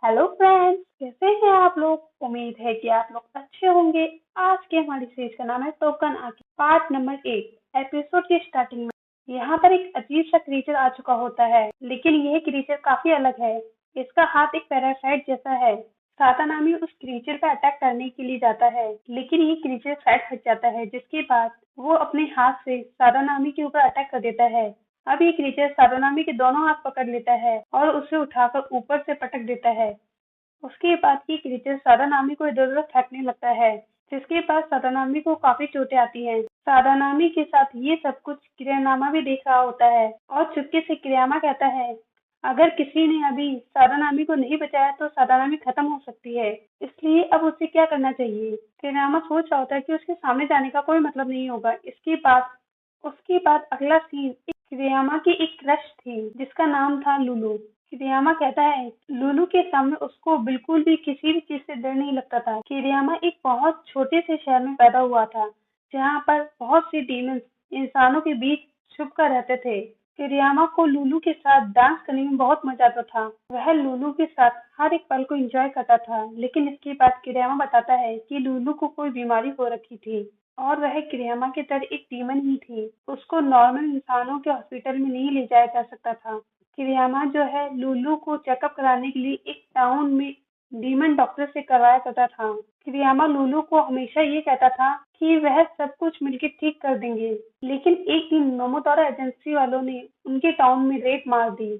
Hello friends, कैसे हैं आप लोग। उम्मीद है कि आप लोग अच्छे होंगे। आज के हमारी सीरीज का नाम है टोकन आके पार्ट नंबर 8। एपिसोड के स्टार्टिंग में यहाँ पर एक अजीब सा क्रीचर आ चुका होता है, लेकिन यह क्रीचर काफी अलग है। इसका हाथ एक पैरासाइट जैसा है। सातानामी उस क्रीचर पर अटैक करने के लिए जाता है, लेकिन ये क्रीचर साइड हट जाता है, जिसके बाद वो अपने हाथ से सातानामी के ऊपर अटैक कर देता है। अब ये क्रीचर सादानामी के दोनों हाथ पकड़ लेता है और उसे उठाकर ऊपर से पटक देता है। उसके बाद ये क्रीचर सादानामी को इधर उधर फेंकने लगता है, जिसके बाद सादानामी को काफी चोटें आती हैं। सादानामी के साथ ये सब कुछ किरियामा भी देख रहा होता है और चुपके से किरियामा कहता है, अगर किसी ने अभी सादानामी को नहीं बचाया तो सादानामी खत्म हो सकती है, इसलिए अब उसे क्या करना चाहिए। किरियामा सोच रहा होता है कि उसके सामने जाने का कोई मतलब नहीं होगा। उसके बाद अगला सीन किरियामा की एक क्रश थी, जिसका नाम था लुलू। किरियामा कहता है लुलू के सामने उसको बिल्कुल भी किसी भी चीज से डर नहीं लगता था। किरियामा एक बहुत छोटे से शहर में पैदा हुआ था, जहाँ पर बहुत सी डीमंस इंसानों के बीच छुप कर रहते थे। किरियामा को लुलू के साथ डांस करने में बहुत मजा आता था। वह लुलू के साथ हर एक पल को एंजॉय करता था, लेकिन इसके बाद किरियामा बताता है कि लुलू को कोई बीमारी हो रखी थी और वह किरियामा की तरह एक डीमन ही थी। उसको नॉर्मल इंसानों के हॉस्पिटल में नहीं ले जाया जा सकता था। किरियामा जो है लुलू को चेकअप कराने के लिए एक टाउन में डीमन डॉक्टर से करवाया करता था। किरियामा लुलू को हमेशा ये कहता था कि वह सब कुछ मिलकर ठीक कर देंगे, लेकिन एक दिन मोमोतोरो एजेंसी वालों ने उनके टाउन में रेड मार दी।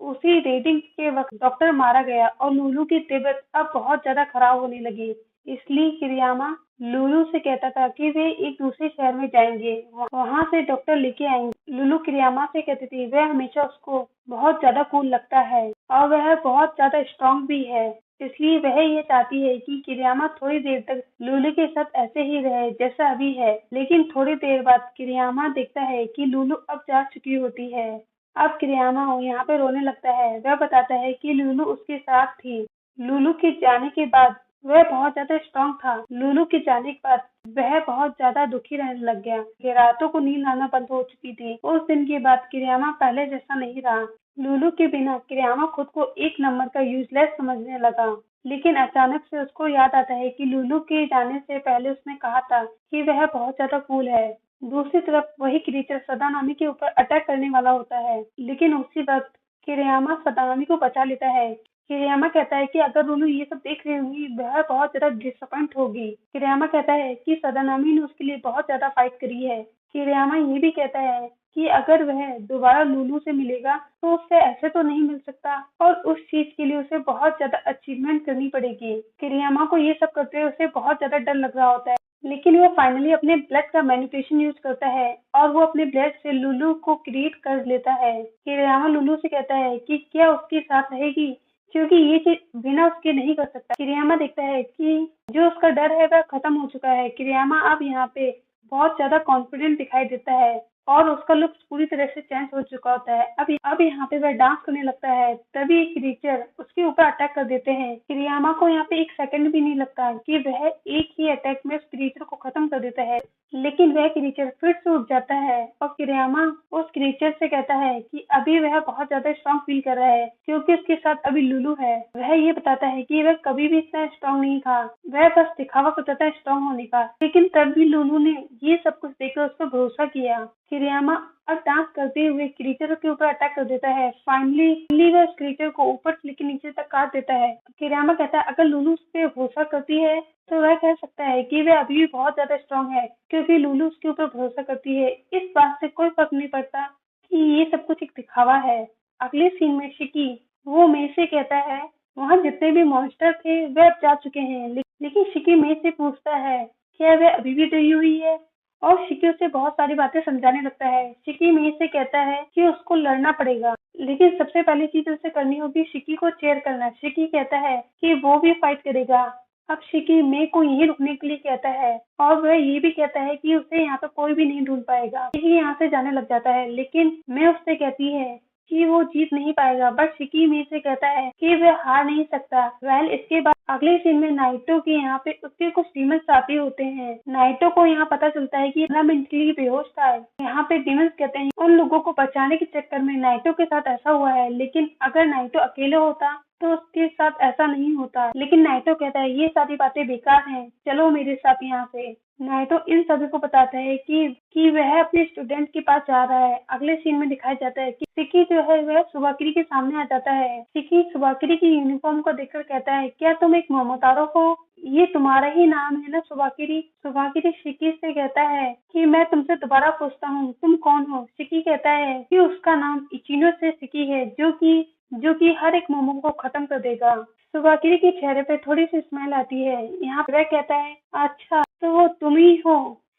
उसी रेडिंग के वक्त डॉक्टर मारा गया और लुलू की तबीयत अब बहुत ज्यादा खराब होने लगी। इसलिए किरियामा लुलू से कहता था कि वे एक दूसरे शहर में जाएंगे, वहां से डॉक्टर लेके आएंगे। लुलू किरियामा से कहती थी वह हमेशा उसको बहुत ज्यादा कूल लगता है और वह बहुत ज्यादा स्ट्रांग भी है, इसलिए वह ये चाहती है कि किरियामा थोड़ी देर तक लुलू के साथ ऐसे ही रहे जैसा अभी है। लेकिन थोड़ी देर बाद किरियामा देखता है कि लुलू अब जा चुकी होती है। अब किरियामा यहाँ पे रोने लगता है। वह बताता है कि लुलू उसके साथ थी। लुलू के जाने के बाद वह बहुत ज्यादा स्ट्रांग था। लुलू के जाने के बाद वह बहुत ज्यादा दुखी रहने लग गया। रातों को नींद आना बंद हो चुकी थी। उस दिन के बाद किरियामा पहले जैसा नहीं रहा। लुलू के बिना किरियामा खुद को एक नंबर का यूजलेस समझने लगा। लेकिन अचानक से उसको याद आता है कि लुलू के जाने से पहले उसने कहा था कि वह बहुत ज्यादा कूल है। दूसरी तरफ वही क्रीचर सदानामी के ऊपर अटैक करने वाला होता है, लेकिन उसी वक्त किरियामा सदानामी को बचा लेता है। किरियामा कहता है कि अगर लुलू ये सब देख रही होगी वह बहुत ज्यादा डिसअपॉइंट होगी। किरियामा कहता है कि सदानामी ने उसके लिए बहुत ज्यादा फाइट करी है। किरियामा ये भी कहता है कि अगर वह दोबारा लुलू से मिलेगा तो उससे ऐसे तो नहीं मिल सकता और उस चीज के लिए उसे बहुत ज्यादा अचीवमेंट करनी पड़ेगी। किरियामा को ये सब करते हुए उसे बहुत ज्यादा डर लग रहा होता है, लेकिन वो फाइनली अपने ब्लड का मैनिपुलेशन यूज करता है और वो अपने ब्लड से लुलू को क्रिएट कर लेता है। किरियामा लुलू से कहता है कि क्या उसके साथ रहेगी, क्योंकि ये चीज बिना उसके नहीं कर सकता। किरियामा देखता है कि जो उसका डर है वह खत्म हो चुका है। किरियामा अब यहाँ पे बहुत ज्यादा कॉन्फिडेंट दिखाई देता है और उसका लुक पूरी तरह से चेंज हो चुका होता है। अब यहाँ पे वह डांस करने लगता है, तभी क्रीचर उसके ऊपर अटैक कर देते हैं। किरियामा को यहाँ पे एक सेकंड भी नहीं लगता कि वह एक ही अटैक में उस क्रीचर को खत्म कर देता है, लेकिन वह क्रीचर फिर से उठ जाता है और किरियामा उस क्रीचर से कहता है कि अभी वह बहुत ज्यादा स्ट्रांग फील कर रहा है क्योंकि उसके साथ अभी लुलू है। वह ये बताता है कि वह कभी भी इतना स्ट्रांग नहीं था, वह बस दिखावा करता था स्ट्रांग होने का, लेकिन तब भी लुलू ने ये सब कुछ देखकर उस पर भरोसा किया। किरियामा अब डांस करते हुए क्रीचर के ऊपर अटैक कर देता है। फाइनली वह उस क्रीचर को ऊपर से लेकर नीचे तक काट देता है। किरियामा कहता है अगर लुलू उस पर भरोसा करती है तो वह कह सकता है कि वह अभी भी बहुत ज्यादा स्ट्रांग है, क्योंकि लुलू उसके ऊपर भरोसा करती है। इस बात से कोई फर्क नहीं पड़ता कि ये सब कुछ एक दिखावा है। अगले सीन में शिकी वो मे से कहता है वहाँ जितने भी मॉन्स्टर थे वे अब जा चुके हैं, लेकिन शिकी मे से पूछता है क्या वह अभी भी डरी हुई है और शिकी उसे बहुत सारी बातें समझाने लगता है। शिकी मे से कहता है कि उसको लड़ना पड़ेगा, लेकिन सबसे पहली चीज उसे करनी होगी शिकी को चेयर करना। शिकी कहता है कि वो भी फाइट करेगा। अब शिकी मे को यहीं रुकने के लिए कहता है और वह ये भी कहता है कि उसे यहाँ पे कोई भी नहीं ढूंढ पाएगा। शिकी यहाँ से जाने लग जाता है, लेकिन मे उससे कहती है कि वो जीत नहीं पाएगा, बट शिकी मे से कहता है कि वह हार नहीं सकता। इसके बाद अगले सीन में नाइटो के यहाँ पे उसके कुछ डीमंस साथी होते हैं। नाइटो को यहाँ पता चलता है कि मेंटली बेहोश था। यहाँ पे डीमंस कहते हैं उन लोगों को बचाने के चक्कर में नाइटो के साथ ऐसा हुआ है, लेकिन अगर नाइटो अकेले होता तो उसके साथ ऐसा नहीं होता। लेकिन नाइटो कहता है ये सारी बातें बेकार हैं, चलो मेरे साथ यहाँ से। नाइटो इन सभी को बताता है कि वह अपने स्टूडेंट के पास जा रहा है। अगले सीन में दिखाया जाता है कि सिकी जो है वह सुबाकिरी के सामने आ जाता है। सिकी सुबाकिरी की यूनिफॉर्म को देखकर कहता है क्या तुम एक मोमोतारो हो? ये तुम्हारा ही नाम है ना सुबाकिरी? सुबाकिरी सिकी से कहता है कि मैं तुमसे दोबारा पूछता हूँ तुम कौन हो? सिकी कहता है कि उसका नाम इचिनो से सिकी है जो कि हर एक मोमो को खत्म कर देगा। सुबाकिरी के चेहरे पे थोड़ी सी स्माइल आती है। यहाँ पे वह कहता है अच्छा तो वो तुम ही हो।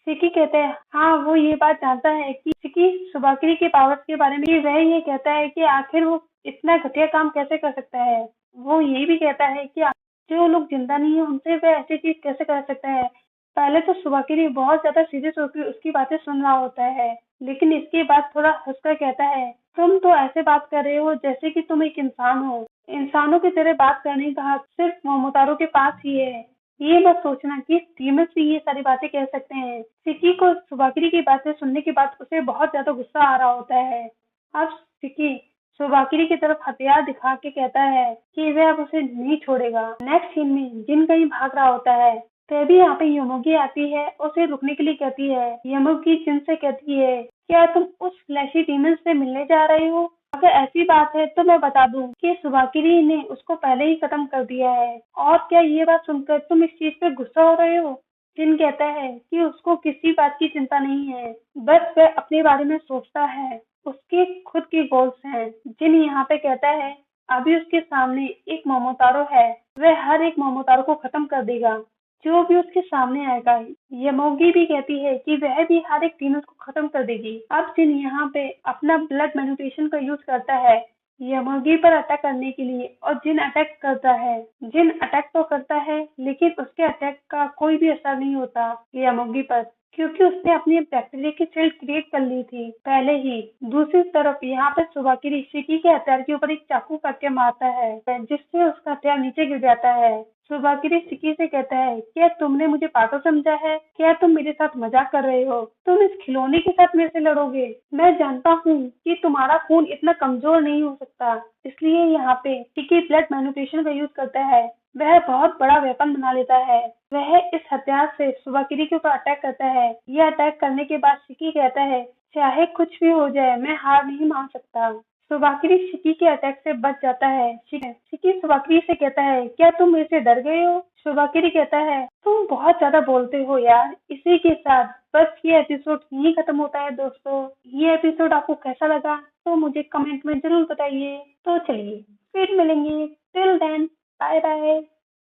सिकी कहता है हाँ, वो ये बात जानता है कि सिकी सुबाकिरी के पावर्स के बारे में वह ये कहता है कि आखिर वो इतना घटिया काम कैसे कर सकता है। वो ये भी कहता है कि जो लोग जिंदा नहीं है उनसे वह ऐसी चीज कैसे कर सकता है। पहले तो सुबाकिरी बहुत ज्यादा सीरियस होकर उसकी बातें सुन रहा होता है, लेकिन इसके बाद थोड़ा हंसकर कहता है तुम तो ऐसे बात कर रहे हो जैसे कि तुम एक इंसान हो। इंसानों की तरह बात करने का हक सिर्फ मोमोतारो के पास ही है। ये मत सोचना कि स्टीमर्स भी ये सारी बातें कह सकते हैं। सिकी को सुबाकिरी की बातें सुनने के बाद उसे बहुत ज्यादा गुस्सा आ रहा होता है। अब सिकी सुबाकिरी की तरफ हथियार दिखा के कहता है कि वह अब उसे नहीं छोड़ेगा। नेक्स्ट सीन में जिन कहीं भाग रहा होता है तभी यहाँ पे योमोगी आती है, उसे रुकने के लिए कहती है। योमोगी जिन से कहती है क्या तुम उस फ्लैशी डीमन से मिलने जा रहे हो? अगर ऐसी बात है तो मैं बता दूं कि सुबाकिरी ने उसको पहले ही खत्म कर दिया है। और क्या ये बात सुनकर तुम इस चीज पे गुस्सा हो रहे हो? जिन कहता है कि उसको किसी बात की चिंता नहीं है, बस वह अपने बारे में सोचता है। उसके खुद के गोल्स हैं। जिन यहाँ पे कहता है अभी उसके सामने एक मोमोतारो है, वह हर एक मोमोतारो को खत्म कर देगा जो भी उसके सामने आएगा। यमोगी भी कहती है कि वह भी हर एक डीमन को खत्म कर देगी। अब जिन यहाँ पे अपना ब्लड मैनिपुलेशन का यूज करता है यमोगी पर अटैक करने के लिए, और जिन अटैक करता है, जिन अटैक तो करता है लेकिन उसके अटैक का कोई भी असर नहीं होता यमोगी पर, क्योंकि उसने अपनी बैक्टीरिया की शील्ड क्रिएट कर ली थी पहले ही। दूसरी तरफ यहाँ पे सुबाकिरी सिकी के हथियार के ऊपर एक चाकू करके मारता है जिससे उसका हथियार नीचे गिर जाता है। सुबाकिरी सिकी से कहता है क्या तुमने मुझे पागल समझा है? क्या तुम मेरे साथ मजाक कर रहे हो? तुम इस खिलौने के साथ मेरे से लड़ोगे? मैं जानता हूँ कि तुम्हारा खून इतना कमजोर नहीं हो सकता। इसलिए यहाँ पे सिकी ब्लड मैनिपुलेशन का यूज करता है। वह बहुत बड़ा वेपन बना लेता है। वह इस हथियार से सुबाकिरी के ऊपर अटैक करता है। यह अटैक करने के बाद सिकी कहता है चाहे कुछ भी हो जाए मैं हार नहीं मान सकता। सुबाकिरी सिकी के अटैक से बच जाता है। सिकी सुबाकिरी से कहता है क्या तुम मेरे से डर गए हो? सुबाकिरी कहता है तुम बहुत ज्यादा बोलते हो यार। इसी के साथ बस ये एपिसोड यहीं खत्म होता है दोस्तों। ये एपिसोड आपको कैसा लगा तो मुझे कमेंट में जरूर बताइए। तो चलिए फिर मिलेंगे। Till then bye bye.